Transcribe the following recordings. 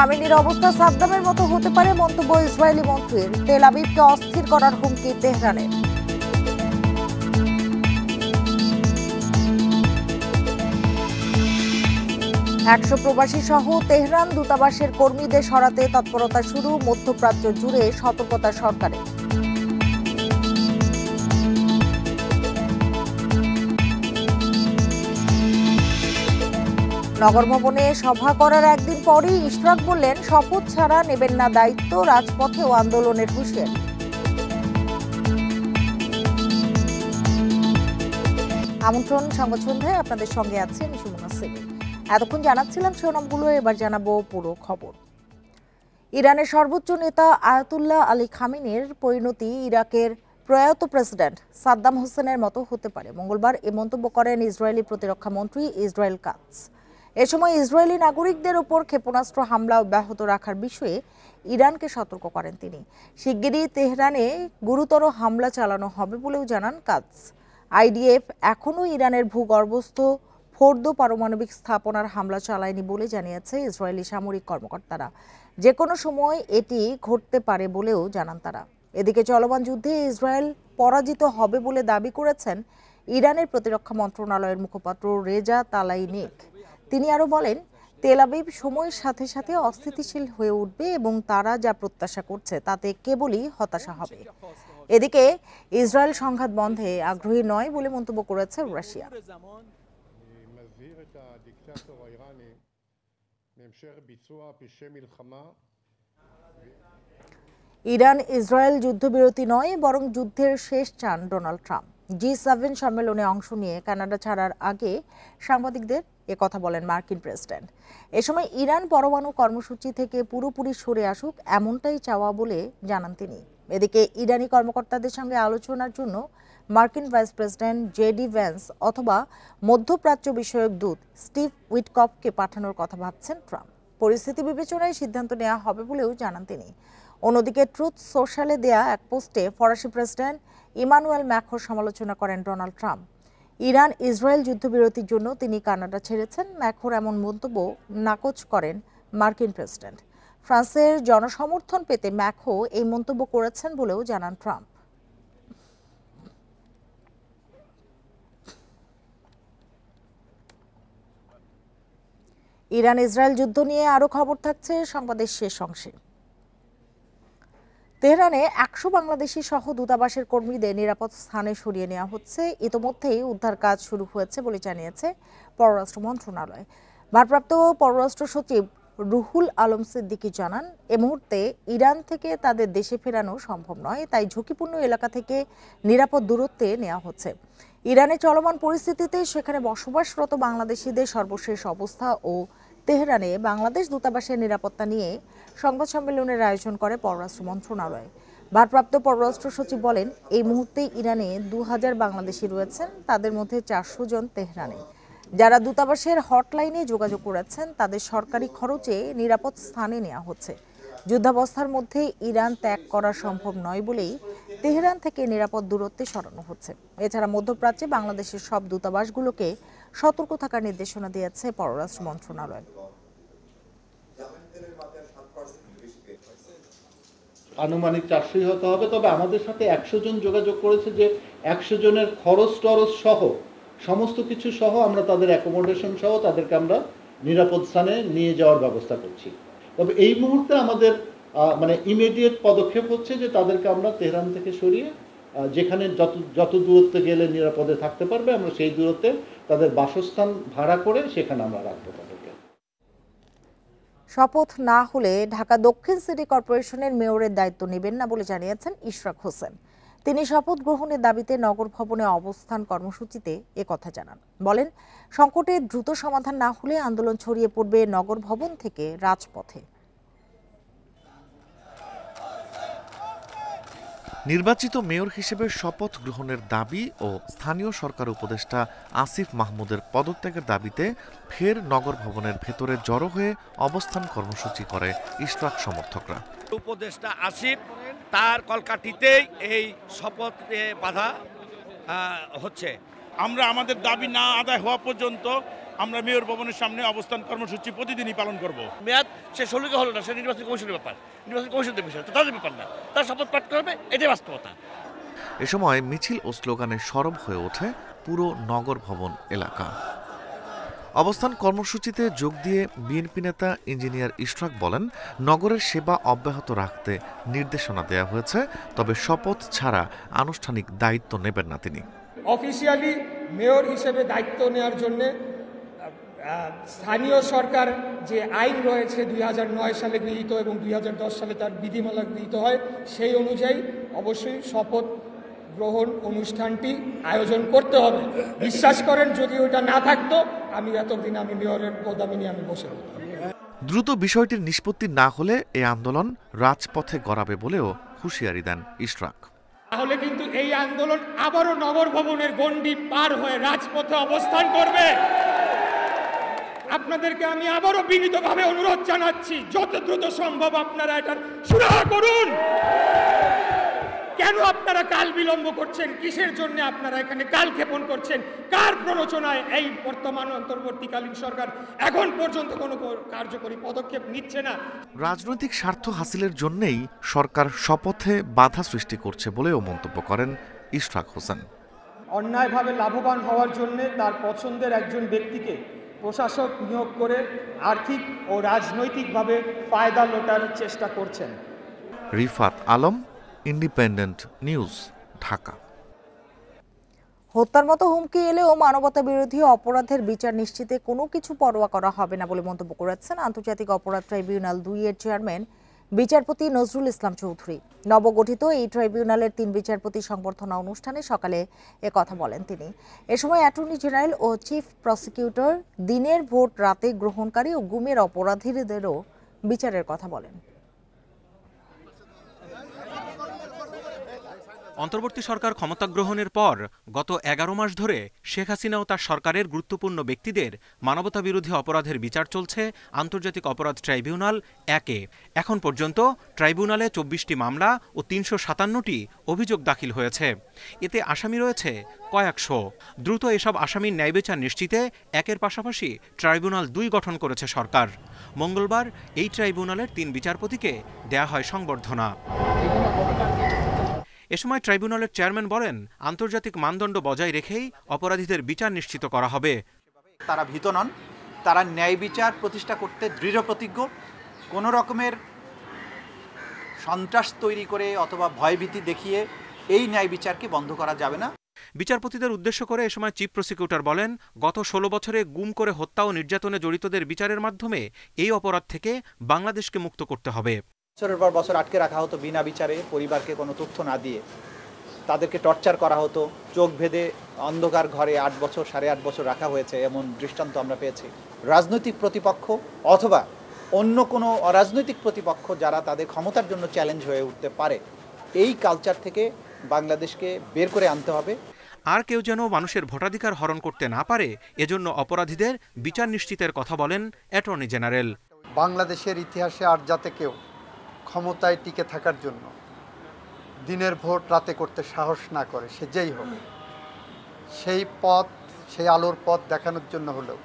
খামেনির অবস্থা সাদ্দামের মতো হতে পারে মন্তব্য ইসরায়েলি মন্ত্রীর। তেল আবিবকে অস্থির করার হুমকি তেহরানের। একশো প্রবাসী সহ তেহরান দূতাবাসের কর্মীদের সরাতে তৎপরতা শুরু। মধ্যপ্রাচ্য জুড়ে সতর্কতা সরকারের। নগর ভবনে সভা করার একদিন পরই ইশরাক বললেন, শপথ ছাড়া নেবেন না দায়িত্ব। রাজপথেও আন্দোলনের হুঁশিয়ারি। আমন্ত্রণ সংবাদ সন্ধ্যায় আপনাদের সঙ্গে আছে আমি সুমনা সেলিম। এতক্ষণ জানাচ্ছিলাম শিরোনামগুলো, এবার জানাবো পুরো খবর। ইরানের সর্বোচ্চ নেতা আয়াতুল্লাহ আলী খামেনির পরিণতি ইরাকের প্রয়াত প্রেসিডেন্ট সাদ্দাম হোসেনের মতো হতে পারে। মঙ্গলবার এ মন্তব্য করেন ইসরায়েলি প্রতিরক্ষা মন্ত্রী ইসরায়েল কাটজ। এ সময় ইসরায়েলি নাগরিকদের উপর ক্ষেপণাস্ত্র হামলা অব্যাহত রাখার বিষয়ে ইরানকে সতর্ক করেন তিনি। শিগগিরই তেহরানে গুরুতর হামলা চালানো হবে বলেও জানান কাটজ। আইডিএফ এখনও ইরানের ভূগর্ভস্থ ফোর্দো পারমাণবিক স্থাপনার হামলা চালায়নি বলে জানিয়েছে ইসরায়েলি সামরিক কর্মকর্তারা। যে কোনো সময় এটি ঘটতে পারে বলেও জানান তারা। এদিকে চলমান যুদ্ধে ইসরায়েল পরাজিত হবে বলে দাবি করেছেন ইরানের প্রতিরক্ষা মন্ত্রণালয়ের মুখপাত্র রেজা তালাইনিক। তিনি আরও বলেন, তেল আবিব সময়ের সাথে সাথে অস্থিতিশীল হয়ে উঠবে এবং তারা যা প্রত্যাশা করছে তাতে কেবলই হতাশা হবে। এদিকে ইসরায়েল সংঘাত বন্ধে আগ্রহী নয় বলে মন্তব্য করেছে রাশিয়া। ইরান ইসরায়েল যুদ্ধবিরতি নয় বরং যুদ্ধের শেষ চান ডোনাল্ড ট্রাম্প। G7 সম্মেলনে অংশ নিয়ে কানাডা ছাড়ার আগে সাংবাদিকদের কথা বলেন মার্কিন প্রেসিডেন্ট। এ সময় ইরান পরমাণু কর্মসূচি থেকে পুরোপুরি সরে আসুক এমনটাই চাওয়া বলে জানান তিনি। এদিকে ইরানি কর্মকর্তাদের সঙ্গে আলোচনার জন্য মার্কিন ভাইস প্রেসিডেন্ট জেডি ভ্যান্স অথবা মধ্যপ্রাচ্য বিষয়ক দূত স্টিভ উইটকফকে পাঠানোর কথা ভাবছেন ট্রাম্প। পরিস্থিতি বিবেচনায় সিদ্ধান্ত নেওয়া হবে বলেও জানান তিনি। অন্যদিকে ট্রুথ সোশ্যালে দেয়া এক পোস্টে ফরাসি প্রেসিডেন্ট ইমানুয়েল ম্যাক্রোর সমালোচনা করেন ডোনাল্ড ট্রাম্প। ইরান ইসরায়েল যুদ্ধবিরতির জন্য তিনি কানাডা ছেড়েছেন। ম্যাক্রোর এমন মন্তব্য নাকচ করেন মার্কিন প্রেসিডেন্ট। ফ্রান্সের জনসমর্থন পেতে ম্যাক্রো এই মন্তব্য করেছেন বলেও জানান ট্রাম্প। ইরান ইসরায়েল যুদ্ধ নিয়ে আরো খবর থাকছে সংবাদের শেষ অংশে। তেহরানে 100 বাংলাদেশি সহ দূতাবাসের কর্মীদের নিরাপদ স্থানে সরিয়ে নেওয়া হচ্ছে। ইতোমধ্যেই উদ্ধার কাজ শুরু হয়েছে বলে জানিয়েছে পররাষ্ট্র মন্ত্রণালয়। ভারপ্রাপ্ত পররাষ্ট্র সচিব রুহুল আলম সিদ্দিকী জানান, এ মুহূর্তে ইরান থেকে তাদের দেশে ফেরানো সম্ভব নয়, তাই ঝুঁকিপূর্ণ এলাকা থেকে নিরাপদ দূরত্বে নেওয়া হচ্ছে। ইরানে চলমান পরিস্থিতিতে সেখানে বসবাসরত বাংলাদেশিদের সর্বশেষ অবস্থা ও তেহরানে বাংলাদেশ দূতাবাসের নিরাপত্তা নিয়ে সংবাদ সম্মেলনের আয়োজন করে পররাষ্ট্র মন্ত্রণালয়। ভারপ্রাপ্ত পররাষ্ট্র সচিব বলেন, এই মুহূর্তে ইরানে 2000 বাংলাদেশি রয়েছেন, তাদের মধ্যে 400 জন তেহরানে। যারা দূতাবাসের হটলাইনে যোগাযোগ করেছেন তাদের সরকারি খরচে নিরাপদ স্থানে নেওয়া হচ্ছে। যুদ্ধাবস্থার মধ্যে ইরান ত্যাগ করা সম্ভব নয় বলেই তেহরান থেকে নিরাপদ দূরত্বে সরানো হচ্ছে। এছাড়া মধ্যপ্রাচ্যে বাংলাদেশের সব দূতাবাসগুলোকে সতর্ক থাকার নির্দেশনা দিয়েছে পররাষ্ট্র মন্ত্রণালয়। আনুমানিক 400 হতে হবে, তবে আমাদের সাথে 100 জন যোগাযোগ করেছে যে 100 জনের খরচ টরচ সহ সমস্ত কিছু সহ আমরা তাদের অ্যাকোমোডেশন সহ তাদেরকে আমরা নিরাপদ স্থানে নিয়ে যাওয়ার ব্যবস্থা করছি। তবে এই মুহূর্তে আমাদের ইমিডিয়েট পদক্ষেপ হচ্ছে যে তাদেরকে আমরা তেহরান থেকে সরিয়ে যেখানে যত দূরত্বে গেলে নিরাপদে থাকতে পারবে আমরা সেই দূরত্বে তাদের বাসস্থান ভাড়া করে সেখানে আমরা রাখবো তাদেরকে। শপথ না হলে ঢাকা দক্ষিণ সিটি কর্পোরেশনের মেয়রের দায়িত্ব নেবেন না বলে জানিয়েছেন ইশরাক হোসেন। তিনি শপথ গ্রহণের দাবিতে নগর ভবনে অবস্থান কর্মসূচিতে একথা জানান। বলেন, সংকটের দ্রুত সমাধান না হলে আন্দোলন ছড়িয়ে পড়বে নগর ভবন থেকে রাজপথে। নির্বাচিত মেয়র হিসেবে শপথ গ্রহণের দাবি ও স্থানীয় সরকার উপদেষ্টা আসিফ মাহমুদের পদত্যাগের দাবিতে ফের নগর ভবনের ভেতরে জড়ো হয়ে অবস্থান কর্মসূচি করে ইশরাক সমর্থকরা। উপদেষ্টা আসিফ তার কলকাঠিতেই এই শপথ বাধা হচ্ছে। আমরা আমাদের দাবি না আদায় হওয়া পর্যন্ত আমরা মেয়র ভবনের সামনে অবস্থান কর্মসূচি প্রতিদিনই পালন করব। মেয়াদ সে 16 হলো না, সে নির্বাচন কমিশনের ব্যাপার, নির্বাচন কমিশনের বিষয়, তো তাদের ব্যাপার না, তার শপথ পাঠ করবে, এটাই বাস্তবতা। এ সময় মিছিল ও স্লোগানে সরব হয়ে ওঠে পুরো নগর ভবন এলাকা। অবস্থান কর্মসূচিতে যোগ দিয়ে বিএনপি নেতা ইঞ্জিনিয়ার ইশরাক বলেন, নগরের সেবা অব্যাহত রাখতে নির্দেশনা দেওয়া হয়েছে, তবে শপথ ছাড়া আনুষ্ঠানিক দায়িত্ব নেবেন না তিনি। অফিসিয়ালি মেয়র হিসেবে দায়িত্ব নেওয়ার জন্য স্থানীয় সরকার যে আইন রয়েছে 2009 সালে গৃহীত এবং 2010 সালে তার বিধিমালা গৃহীত হয়, সেই অনুযায়ী অবশ্যই শপথ গ্রহণ অনুষ্ঠানটি আয়োজন করতে হবে। বিশ্বাস করেন, যদি ওটা না থাকতো আমি এতদিন মেয়রের পদামি নিয়ে বসে হতাম। দ্রুত বিষয়টির নিষ্পত্তি না হলে এই আন্দোলন রাজপথে গড়াবে বলেও হুঁশিয়ারি দেন ইশরাক। তাহলে কিন্তু এই আন্দোলন আবারও নগর ভবনের গণ্ডি পার হয়ে রাজপথে অবস্থান করবে। আপনাদেরকে আমি আবারও বিনীতভাবে অনুরোধ জানাচ্ছি, যত দ্রুত সম্ভব আপনারা এটার সুরাহা করুন। কেন আপনারা কাল বিলম্ব করছেন? কিসের জন্য আপনারা এখানে কাল ক্ষেপণ করছেন? কার প্ররোচনায় এই বর্তমান অন্তর্বর্তীকালীন সরকার এখন পর্যন্ত কোনো কার্যকরী পদক্ষেপ নিচ্ছে না? রাজনৈতিক স্বার্থ হাসিলের জন্যই সরকার শপথে বাধা সৃষ্টি করছে বলেও মন্তব্য করেন ইশরাক হোসেন। অন্যায়ভাবে লাভবান হওয়ার জন্য তার পছন্দের একজন ব্যক্তিকে প্রশাসক নিয়োগ করে আর্থিক ও রাজনৈতিকভাবে ফায়দা লোটার চেষ্টা করছেন। Rifat Alam, independent News, Dhaka. হত্যার মতো হুমকি এলেও মানবতা বিরোধী অপরাধের বিচার নিশ্চিতে কোনো কিছু পরোয়া করা হবে না বলে মন্তব্য করেছেন আন্তর্জাতিক অপরাধ ট্রাইব্যুনাল 2 এর চেয়ারম্যান বিচারপতি নজরুল ইসলাম চৌধুরী। নবগঠিত এই ট্রাইব্যুনালের 3 বিচারপতি সংবর্ধনা অনুষ্ঠানে সকালে কথা বলেন তিনি। এ সময় অ্যাটর্নি জেনারেল ও চিফ প্রসিকিউটর দিনের ভোট রাতে গ্রহণকারী ও গুমের অপরাধীদেরও বিচারের কথা বলেন। অন্তর্বর্তী সরকার ক্ষমতা গ্রহণের পর গত 11 মাস ধরে শেখ হাসিনা ও তার সরকারের গুরুত্বপূর্ণ ব্যক্তিদের মানবতা বিরোধী অপরাধের বিচার চলছে আন্তর্জাতিক অপরাধ ট্রাইব্যুনাল 1-এ। এখন পর্যন্ত ট্রাইব্যুনালে 24টি মামলা ও 357টি অভিযোগ দাখিল হয়েছে। এতে আসামি রয়েছে কয়েকশো। দ্রুত এসব আসামির ন্যায় বিচার নিশ্চিতে 1-এর পাশাপাশি ট্রাইব্যুনাল 2 গঠন করেছে সরকার। মঙ্গলবার এই ট্রাইব্যুনালের 3 বিচারপতিকে দেয়া হয় সংবর্ধনা। এ সময় ট্রাইব্যুনালের চেয়ারম্যান বলেন, আন্তর্জাতিক মানদণ্ড বজায় রেখেই অপরাধীদের বিচার নিশ্চিত করা হবে। তারা ভীত নন, তারা ন্যায় বিচার প্রতিষ্ঠা করতে দৃঢ় প্রতিজ্ঞ। কোনো রকমের সন্ত্রাস তৈরি করে অথবা ভয়ভীতি দেখিয়ে এই ন্যায় বিচারকে বন্ধ করা যাবে না। বিচারপতিদের উদ্দেশ্য করে এ সময় চিফ প্রসিকিউটর বলেন, গত 16 বছরে গুম করে হত্যা ও নির্যাতনে জড়িতদের বিচারের মাধ্যমে এই অপরাধ থেকে বাংলাদেশকে মুক্ত করতে হবে। বছরের পর বছর আটকে রাখা হতো বিনা বিচারে, পরিবারকে কোনো তথ্য না দিয়ে তাদেরকে টর্চার করা হতো, চোখ ভেদে অন্ধকার ঘরে 8 বছর 8.5 বছর রাখা হয়েছে, এমন দৃষ্টান্ত আমরা পেয়েছি। রাজনৈতিক প্রতিপক্ষ অথবা অন্য কোনো অরাজনৈতিক প্রতিপক্ষ যারা তাদের ক্ষমতার জন্য চ্যালেঞ্জ হয়ে উঠতে পারে, এই কালচার থেকে বাংলাদেশকে বের করে আনতে হবে। আর কেউ যেন মানুষের ভোটাধিকার হরণ করতে না পারে, এজন্য অপরাধীদের বিচার নিশ্চিতের কথা বলেন অ্যাটর্নি জেনারেল। বাংলাদেশের ইতিহাসে আর যাতে কেউ ক্ষমতায় টিকে থাকার জন্য দিনের ভোট রাতে করতে সাহস না করে, সে যেই হোক, সেই পথ, সেই আলোর পথ দেখানোর জন্য হলেও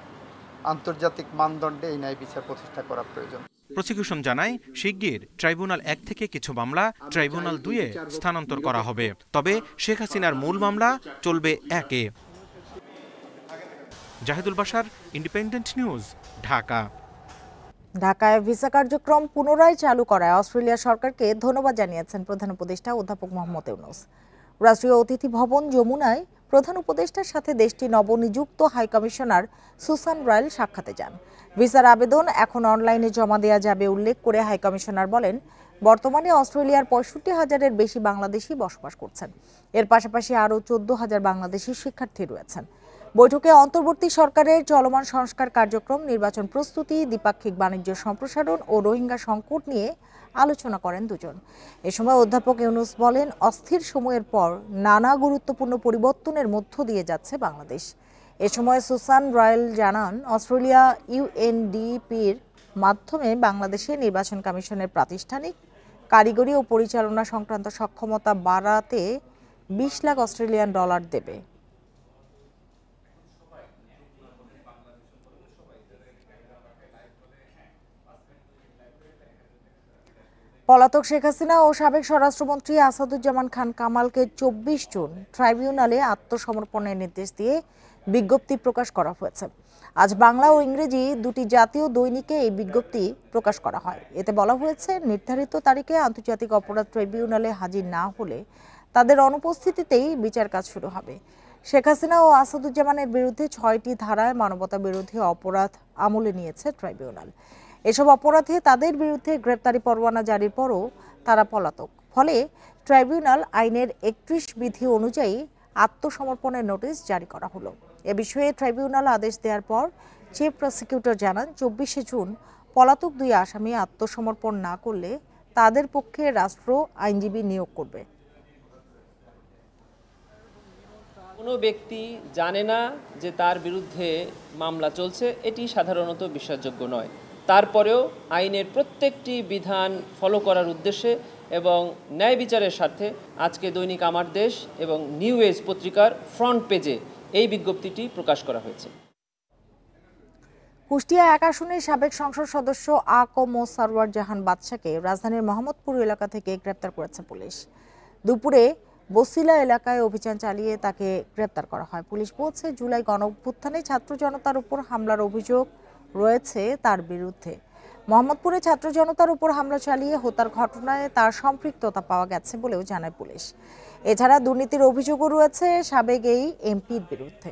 আন্তর্জাতিক মানদণ্ডে এই ন্যায় বিচার প্রতিষ্ঠা করা প্রয়োজন। প্রসিকিউশন জানায়, শিগগির ট্রাইব্যুনাল 1 থেকে কিছু মামলা ট্রাইব্যুনাল 2-এ স্থানান্তর করা হবে। তবে শেখ হাসিনার মূল মামলা চলবে 1-এ। Zahidul Bashar, Independent News, Dhaka. ঢাকায় ভিসা কার্যক্রম পুনরায় চালু করায় অস্ট্রেলিয়া সরকারকে ধন্যবাদ জানিয়েছেন প্রধান উপদেষ্টা অধ্যাপক মোহাম্মদ ইউনূস। রাষ্ট্রীয় অতিথি ভবন যমুনায় প্রধান উপদেষ্টার সাথে দেশটির নবনিযুক্ত হাইকমিশনার সুসান রয়েল সাক্ষাতে যান। ভিসার আবেদন এখন অনলাইনে জমা দেওয়া যাবে উল্লেখ করে হাইকমিশনার বলেন, বর্তমানে অস্ট্রেলিয়ার 65,000-এর বেশি বাংলাদেশি বসবাস করছেন। এর পাশাপাশি আরও 14,000 বাংলাদেশি শিক্ষার্থী রয়েছেন। বৈঠকে অন্তর্বর্তী সরকারের চলমান সংস্কার কার্যক্রম, নির্বাচন প্রস্তুতি, দ্বিপাক্ষিক বাণিজ্য সম্প্রসারণ ও রোহিঙ্গা সংকট নিয়ে আলোচনা করেন দুজন। এ সময় অধ্যাপক ইউনূস বলেন, অস্থির সময়ের পর নানা গুরুত্বপূর্ণ পরিবর্তনের মধ্য দিয়ে যাচ্ছে বাংলাদেশ। এ সময় সুসান রয়েল জানান, অস্ট্রেলিয়া ইউএনডিপির মাধ্যমে বাংলাদেশে নির্বাচন কমিশনের প্রাতিষ্ঠানিক, কারিগরি ও পরিচালনা সংক্রান্ত সক্ষমতা বাড়াতে 20 লাখ অস্ট্রেলিয়ান ডলার দেবে। পলাতক শেখ হাসিনা ও সাবেক স্বরাষ্ট্রমন্ত্রী আসাদুজ্জামান খান কামালকে 24 জুন ট্রাইব্যুনালে আত্মসমর্পণের নির্দেশ দিয়ে বিজ্ঞপ্তি প্রকাশ করা হয়েছে। আজ বাংলা ও ইংরেজি দুটি জাতীয় দৈনিকে এই বিজ্ঞপ্তি প্রকাশ করা হয়। এতে বলা হয়েছে, নির্ধারিত তারিখে আন্তর্জাতিক অপরাধ ট্রাইব্যুনালে হাজির না হলে তাদের অনুপস্থিতিতেই বিচার কাজ শুরু হবে। শেখ হাসিনা ও আসাদুজ্জামানের বিরুদ্ধে 6টি ধারায় মানবতা বিরোধী অপরাধ আমলে নিয়েছে ট্রাইব্যুনাল। এসব অপরাধে তাদের বিরুদ্ধে গ্রেপ্তারি পরোয়ানা জারির পরও তারা পলাতক। ফলে ট্রাইব্যুনাল আইনের 31 বিধি অনুযায়ী আত্মসমর্পণের নোটিশ জারি করা হলো। এ বিষয়ে ট্রাইব্যুনাল আদেশ দেওয়ার পর চিফ প্রসিকিউটর জানান, 24 জুন পলাতক 2 আসামি আত্মসমর্পণ না করলে তাদের পক্ষে রাষ্ট্র আইনজীবী নিয়োগ করবে। কোনো ব্যক্তি জানে না যে তার বিরুদ্ধে মামলা চলছে, এটি সাধারণত বিশ্বাসযোগ্য নয়। তারপরেও আইনের প্রত্যেকটি বিধান ফলো করার উদ্দেশ্যে এবং ন্যায় বিচারের স্বার্থে আজকে দৈনিক আমার দেশ এবং নিউ এজ পত্রিকার ফ্রন্ট পেজে এই বিজ্ঞপ্তিটি প্রকাশ করা হয়েছে। কুষ্টিয়া 1 আসনের সাবেক সংসদ সদস্য আকম সারওয়ার জাহান বাদশাকে রাজধানীর মোহাম্মদপুর এলাকা থেকে গ্রেপ্তার করেছে পুলিশ। দুপুরে বসিলা এলাকায় অভিযান চালিয়ে তাকে গ্রেপ্তার করা হয়। পুলিশ বলছে, জুলাই গণঅভ্যুত্থানে ছাত্র জনতার উপর হামলার অভিযোগ রয়েছে তার বিরুদ্ধে। মোহাম্মদপুরে ছাত্র জনতার উপর হামলা চালিয়ে হত্যার ঘটনায় তার সম্পৃক্ততা পাওয়া গেছে বলেও জানায় পুলিশ। এছাড়া দুর্নীতির অভিযোগও রয়েছে সাবেক এই এমপির বিরুদ্ধে।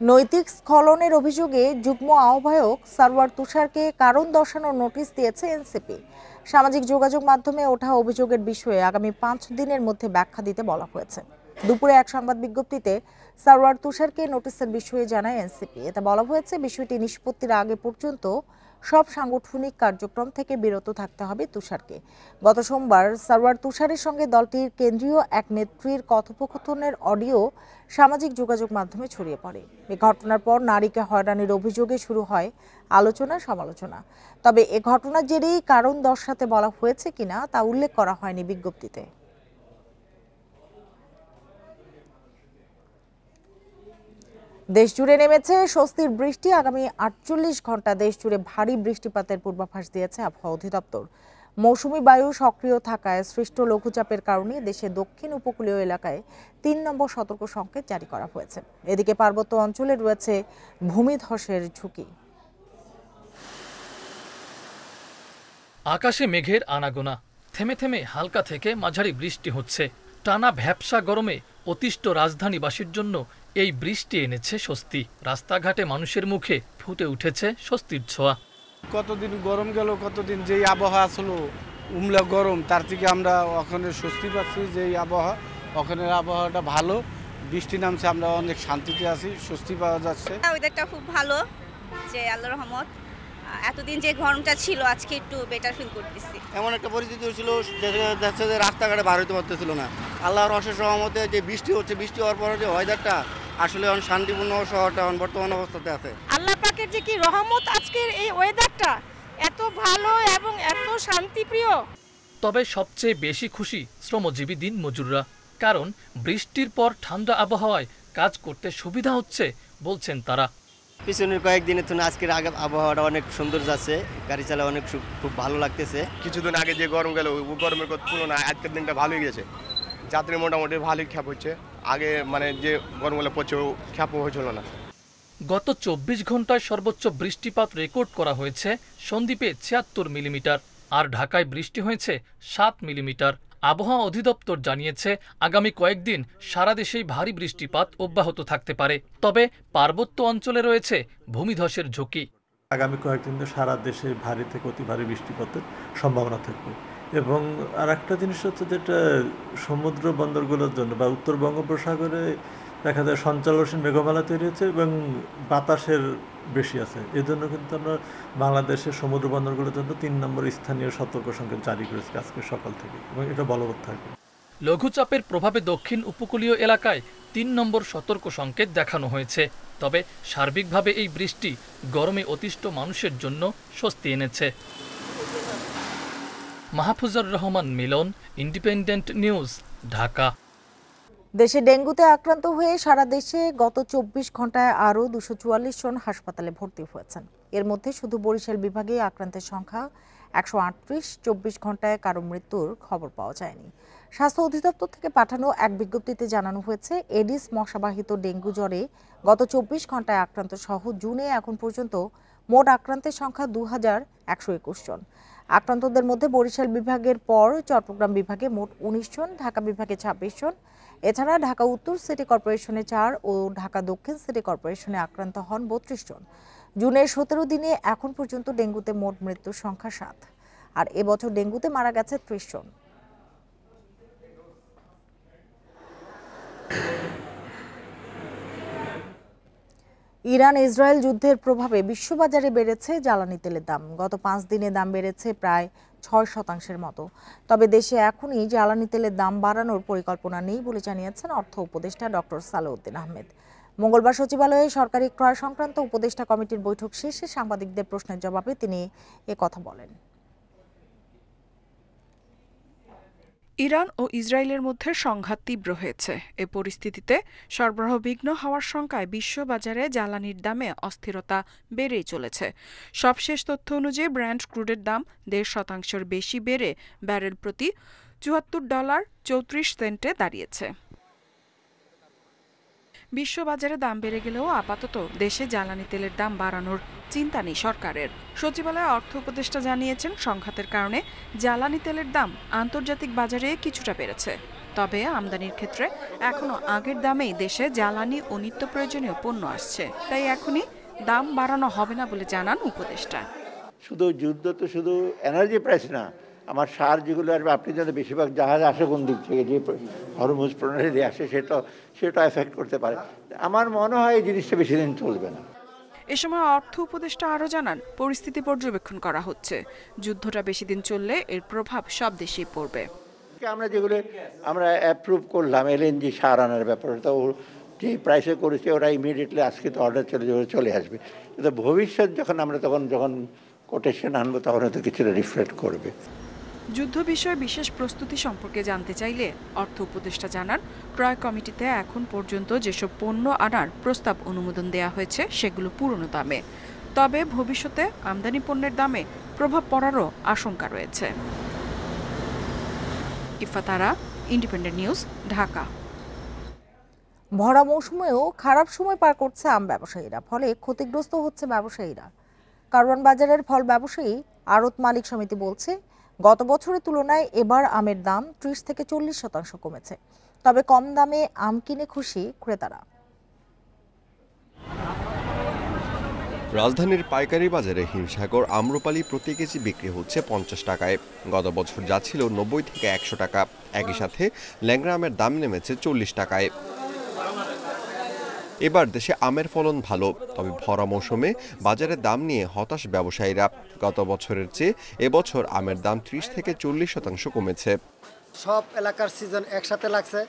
নৈতিক স্খলনের অভিযোগে যুগ্ম আহ্বায়ক সারওয়ার তুষারকে কারণ দর্শানোর নোটিশ দিয়েছে এনসিপি। সামাজিক যোগাযোগ মাধ্যমে ওঠা অভিযোগের বিষয়ে আগামী 5 দিনের মধ্যে ব্যাখ্যা দিতে বলা হয়েছে। দুপুরে এক সংবাদ বিজ্ঞপ্তিতে সারওয়ার তুষারকে নোটিশের বিষয়ে জানায় এনসিপি। এতে বলা হয়েছে, বিষয়টি নিষ্পত্তির আগে পর্যন্ত সব সাংগঠনিক কার্যক্রম থেকে বিরত থাকতে হবে তুষারকে। গত সোমবার সারওয়ার তুষারের সঙ্গে দলটির কেন্দ্রীয় এক নেত্রীর কথোপকথনের অডিও সামাজিক যোগাযোগ মাধ্যমে ছড়িয়ে পড়ে। এই ঘটনার পর নারীকে হয়রানির অভিযোগে শুরু হয় আলোচনা সমালোচনা। তবে এ ঘটনার জেরেই কারণ দর্শাতে বলা হয়েছে কিনা তা উল্লেখ করা হয়নি বিজ্ঞপ্তিতে। দেশজুড়ে নেমেছে স্বস্তির বৃষ্টি। আগামী 48 ঘন্টা দেশজুড়ে ভারী বৃষ্টিপাতের পূর্বাভাস দিয়েছে আবহাওয়া অধিদপ্তর। মৌসুমী বায়ু সক্রিয় থাকায় সৃষ্ট লঘুচাপের কারণে দেশের দক্ষিণ উপকূলীয় এলাকায় 3 নম্বর সতর্ক সংকেত জারি করা হয়েছে। এদিকে পার্বত্য অঞ্চলে রয়েছে ভূমিধসের ঝুঁকি। আকাশে মেঘের আনাগোনা, থেমে থেমে হালকা থেকে মাঝারি বৃষ্টি হচ্ছে। টানা ভ্যাপসা গরমে অতিষ্ঠ রাজধানীবাসীর জন্য এই বৃষ্টি এনেছে স্বস্তি। রাস্তাঘাটে মানুষের মুখে ফুটে উঠেছে স্বস্তির ছোঁয়া। কতদিন গরম গেল, কতদিন যেই আবহাওয়া আসলো উমলা গরম, তার থেকে আমরা ওখানে স্বস্তি পাচ্ছি যে এই আবহাওয়া, ওখানের আবহাওয়াটা ভালো, বৃষ্টি নামছে, আমরা অনেক শান্তিতে আছি, স্বস্তি পাওয়া যাচ্ছে। ওয়েদারটা খুব ভালো, যে আল্লাহর রহমত। এতদিন যে গরমটা ছিল আজকে একটু বেটার ফিল করতেছি। এমন একটা পরিস্থিতি হয়েছিল যে রাস্তাঘাটে বার হতে পারতেছিল না। আল্লাহর অশেষ রহমতে যে বৃষ্টি হচ্ছে, বৃষ্টি হওয়ার পরে যে ওয়েদারটা আসলে অনেক শান্তিপূর্ণ শহরটা বর্তমান অবস্থাতে আছে। আল্লাহ পাকের যে কি রহমত, আজকের এই ওয়েদারটা এত ভালো এবং এত শান্তিপ্রিয়। তবে সবচেয়ে বেশি খুশি শ্রমজীবী দিন মজুররা, কারণ বৃষ্টির পর ঠান্ডা আবহাওয়ায় কাজ করতে সুবিধা হচ্ছে বলছেন তারা। পিছনের কয়েকদিনের জন্য আজকের আবহাওয়াটা অনেক সুন্দর যাচ্ছে, গাড়ি চালা অনেক খুব ভালো লাগতেছে। কিছুদিন আগে যে গরম গেল, গরমের তুলনায় আজকের দিনটা ভালোই গেছে। যাত্রী মোটামুটি ভালোই খ্যাপ হচ্ছে, আগে মানে যে গরমগুলো পড়ছে খ্যাপও হয়েছিল না। গত 24 ঘন্টায় সর্বোচ্চ বৃষ্টিপাত রেকর্ড করা হয়েছে সন্দ্বীপে 76 মিলিমিটার, আর ঢাকায় বৃষ্টি হয়েছে 7 মিলিমিটার। আবহাওয়া অধিদপ্তর জানিয়েছে, আগামী কয়েকদিন সারা দেশেই ভারী বৃষ্টিপাত অব্যাহত থাকতে পারে। তবে পার্বত্য অঞ্চলে রয়েছে ভূমিধসের ঝুঁকি। আগামী কয়েকদিন সারা দেশে ভারী থেকে অতি ভারী বৃষ্টিপাতের সম্ভাবনা থাকবে। এবং আর একটা জিনিস হচ্ছে, যেটা সমুদ্র বন্দরগুলোর জন্য বা উত্তর বঙ্গোপসাগরে দেখা যায় সঞ্চালনশীল মেঘমালা তৈরি হচ্ছে এবং বাতাসের বেশি আছে। এজন্য কিন্তু আমরা বাংলাদেশের সমুদ্র বন্দরগুলোর জন্য 3 নম্বর স্থানীয় সতর্ক সংকেত জারি করেছি আজকে সকাল থেকে, এবং এটা বলবৎ থাকবে। লঘুচাপের প্রভাবে দক্ষিণ উপকূলীয় এলাকায় 3 নম্বর সতর্ক সংকেত দেখানো হয়েছে। তবে সার্বিকভাবে এই বৃষ্টি গরমে অতিষ্ঠ মানুষের জন্য স্বস্তি এনেছে। মাহফুজুর রহমান মিলন, ইন্ডিপেন্ডেন্ট নিউজ, ঢাকা। দেশে ডেঙ্গুতে আক্রান্ত হয়ে সারা দেশে গত 24 ঘন্টায় আরও 244 জন হাসপাতালে ভর্তি হয়েছেন। এর মধ্যে শুধু বরিশাল বিভাগে আক্রান্তের সংখ্যা 138। 24 ঘন্টায় কারো মৃত্যুর খবর পাওয়া যায়নি। স্বাস্থ্য অধিদপ্তর থেকে পাঠানো এক বিজ্ঞপ্তিতে জানানো হয়েছে, এডিস মশাবাহিত ডেঙ্গু জ্বরে গত 24 ঘন্টায় আক্রান্ত সহ জুনে এখন পর্যন্ত মোট আক্রান্তের সংখ্যা 2121 জন। আক্রান্তদের মধ্যে বরিশাল বিভাগের পর চট্টগ্রাম বিভাগে মোট 19 জন, ঢাকা বিভাগে 26 জন। এছাড়া ঢাকা উত্তর সিটি কর্পোরেশনে 4 ও ঢাকা দক্ষিণ সিটি কর্পোরেশনে আক্রান্ত হন 32 জন। জুনের 17 দিনে এখন পর্যন্ত ডেঙ্গুতে মোট মৃত্যুর সংখ্যা 7, আর এবছর ডেঙ্গুতে মারা গেছে 30 জন। ইরান ইসরায়েল যুদ্ধের প্রভাবে বিশ্ববাজারে বেড়েছে জ্বালানি তেলের দাম। গত 5 দিনে দাম বেড়েছে প্রায় 6% মতো। তবে দেশে এখনই জ্বালানি তেলের দাম বাড়ানোর পরিকল্পনা নেই বলে জানিয়েছেন অর্থ উপদেষ্টা ডক্টর সালেউদ্দিন আহমেদ। মঙ্গলবার সচিবালয়ে সরকারি ক্রয় সংক্রান্ত উপদেষ্টা কমিটির বৈঠক শেষে সাংবাদিকদের প্রশ্নের জবাবে তিনি কথা বলেন। ইরান ও ইসরায়েলের মধ্যে সংঘাত তীব্র হয়েছে। এ পরিস্থিতিতে সরবরাহ বিঘ্ন হওয়ার শঙ্কায় বিশ্ববাজারে জ্বালানির দামে অস্থিরতা বেড়েই চলেছে। সবশেষ তথ্য অনুযায়ী ব্র্যান্ড ক্রুডের দাম 1.5% বেশি বেড়ে ব্যারেল প্রতি $74.34 দাঁড়িয়েছে। বিশ্ববাজারে দাম বেড়ে গেলেও আপাতত দেশে জ্বালানি তেলের দাম বাড়ানোর চিন্তা নেই সরকারের। সচিবালয়ে অর্থ উপদেষ্টা জানিয়েছেন, সংঘাতের কারণে জ্বালানি তেলের দাম আন্তর্জাতিক বাজারে কিছুটা বেড়েছে। তবে আমদানির ক্ষেত্রে এখনো আগের দামেই দেশে জ্বালানি ও নিত্য প্রয়োজনীয় পণ্য আসছে, তাই এখনই দাম বাড়ানো হবে না বলে জানান উপদেষ্টা। শুধু যুদ্ধ তো শুধু এনার্জি প্রাইস না, আমার সার যেগুলো আসবে, আপনি যদি বেশিরভাগ জাহাজ আসে কোন দিক থেকে, যে হরমুজ প্রণালী দিয়ে আসে, সেটা এফেক্ট করতে পারে। আমার মনে হয় এই জিনিসটা বেশি দিন চলবে না। এ সময় অর্থ উপদেষ্টা আরও জানান, পরিস্থিতি পর্যবেক্ষণ করা হচ্ছে। যুদ্ধটা বেশি দিন চললে এর প্রভাব সব দেশেই পড়বে। আমরা যেগুলো অ্যাপ্রুভ করলাম এলএনজি সার আনার ব্যাপারে, তো যে প্রাইসে করেছে ওরা ইমিডিয়েটলি আজকে তো অর্ডার চলে আসবে। কিন্তু ভবিষ্যৎ যখন কোটেশন আনবো তখন হয়তো কিছুটা রিফ্লেক্ট করবে। যুদ্ধ বিষয়ে বিশেষ প্রস্তুতি সম্পর্কে জানতে চাইলে অর্থ উপদেষ্টা জানান, ক্রয় কমিটিতে এখন পর্যন্ত যেসব পণ্য আনার প্রস্তাব অনুমোদন দেওয়া হয়েছে সেগুলো পুরনো দামে। তবে ভবিষ্যতে আমদানি পণ্যের দামে প্রভাব পড়ারও আশঙ্কা রয়েছে। ইফাতারা, ইন্ডিপেন্ডেন্ট নিউজ, ঢাকা। ভরা মৌসুমেও খারাপ সময় পার করছে আম ব্যবসায়ীরা, ফলে ক্ষতিগ্রস্ত হচ্ছে ব্যবসায়ীরা। কারওয়ান বাজারের ফল ব্যবসায়ী আড়ত মালিক সমিতি বলছে, গত বছরের তুলনায় এবার আমের দাম 30 থেকে 40% কমেছে। তবে কম দামে আম কিনে খুশি ক্রেতারা। রাজধানীর পাইকারি বাজারে হিমসাগর আম্রপালি প্রতি কেজি বিক্রি হচ্ছে 50 টাকায়। গত বছর যা ছিল 90 থেকে 100 টাকা। একই সাথে ল্যাংড়া আমের দাম নেমেছে 40 টাকায়। এবার দেশে আমের ফলন ভালো, তবে ভরা মৌসুমে বাজারের দাম নিয়ে হতাশ ব্যবসায়ীরা। গত বছরের চেয়ে এবছর আমের দাম 30 থেকে 40% কমেছে। সব এলাকার সিজন একসাথে লাগছে।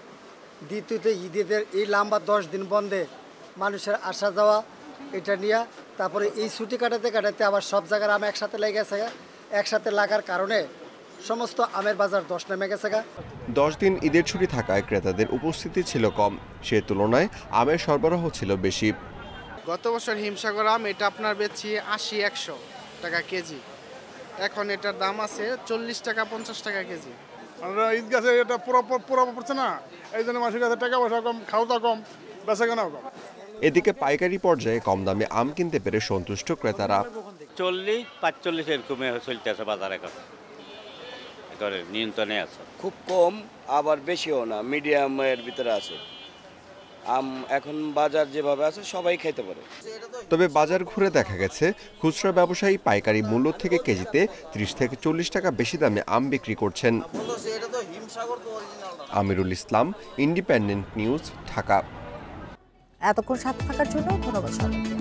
দ্বিতীয়ত ঈদের এই লম্বা 10 দিন বন্ধে মানুষের আসা যাওয়া এটা নিয়ে, তারপরে এই ছুটি কাটাতে আবার সব জায়গার আম একসাথে লেগে গেছে। একসাথে লাগার কারণে সমস্ত আমের বাজার 10 নেমে গেছে। 10 দিন ঈদের ছুটি থাকায় ক্রেতাদের উপস্থিতি ছিল কম, সে তুলনায় আমের সরবরাহ ছিল বেশি। গত বছর হিমসাগর আম এটা আপনার বেচি 80-100 টাকা কেজি, এখন এটার দাম আছে 40 টাকা 50 টাকা কেজি। আমরা ঈদ গাছে এটা পুরো পড়ছে না, এই জন্য মানুষের কাছে টাকা পয়সা কম, খাওয়া কম, বেচা কেনাও কম। এদিকে পাইকারি পর্যায়ে কম দামে আম কিনতে পেরে সন্তুষ্ট ক্রেতারা। 40-45 এরকমে চলতেছে বাজারে, নিয়ন্ত্রণে আছে। খুব কম আবার বেশিও না, মিডিয়ামের ভিতরে আছে আম। এখন বাজার যেভাবে আছে সবাই খেতে পারে। তবে বাজার ঘুরে দেখা গেছে খুচরা ব্যবসায়ী পাইকারি মূল্য থেকে কেজিতে 30 থেকে 40 টাকা বেশি দামে আম বিক্রি করছেন। Amirul Islam, independent News, Dhaka. এতক্ষণ সাথে থাকার জন্য ধন্যবাদ সবাইকে।